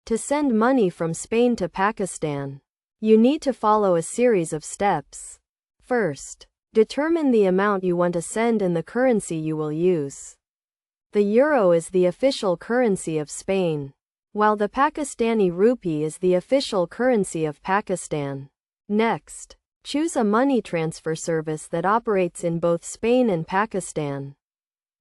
To send money from Spain to Pakistan, you need to follow a series of steps. First, determine the amount you want to send and the currency you will use. The euro is the official currency of Spain, while the Pakistani rupee is the official currency of Pakistan. Next, choose a money transfer service that operates in both Spain and Pakistan.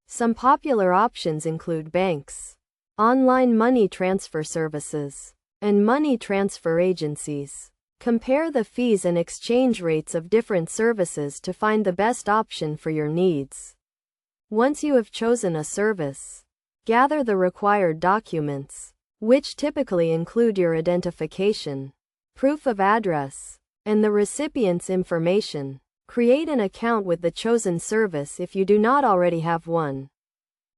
Some popular options include banks, online money transfer services, and money transfer agencies. Compare the fees and exchange rates of different services to find the best option for your needs. Once you have chosen a service, gather the required documents, which typically include your identification, proof of address, and the recipient's information. Create an account with the chosen service if you do not already have one.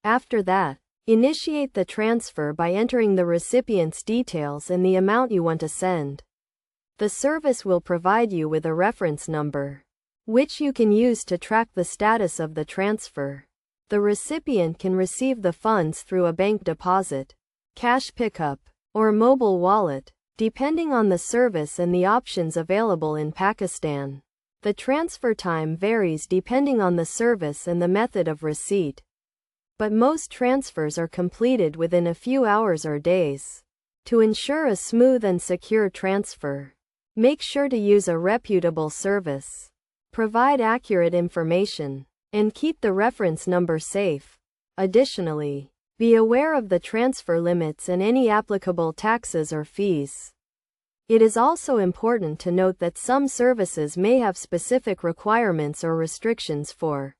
After that, initiate the transfer by entering the recipient's details and the amount you want to send. The service will provide you with a reference number, which you can use to track the status of the transfer. The recipient can receive the funds through a bank deposit, cash pickup, or mobile wallet, depending on the service and the options available in Pakistan. The transfer time varies depending on the service and the method of receipt, but most transfers are completed within a few hours or days. To ensure a smooth and secure transfer, make sure to use a reputable service, provide accurate information, and keep the reference number safe. Additionally, be aware of the transfer limits and any applicable taxes or fees. It is also important to note that some services may have specific requirements or restrictions for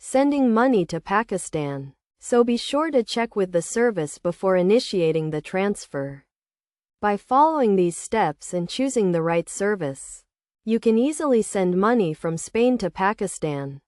sending money to Pakistan, so be sure to check with the service before initiating the transfer. By following these steps and choosing the right service, you can easily send money from Spain to Pakistan.